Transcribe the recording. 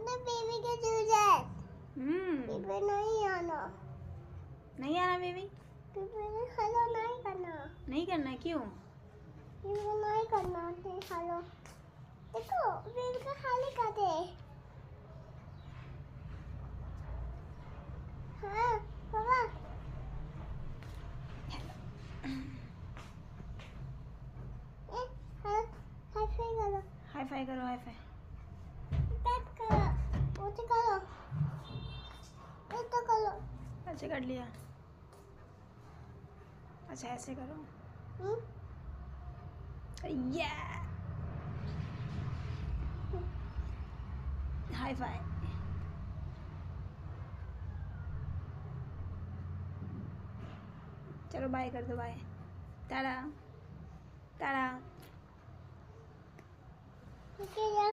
अपने बेबी के जूझे बेबी नहीं आना बेबी, बेबी ने हेलो नहीं करना, नहीं करना, क्यों? बेबी नहीं करना हेलो। देखो बेबी का खाली कर दे। हाँ पापा हाई फाई करो, हाई फाई करो, हाई फाई। पैक करो, वो तो करो, ये तो करो। अच्छा कर लिया। अच्छा ऐसे करो, ये हाई फाई। चलो बाय कर दो, बाय, टाटा टाटा। Okay,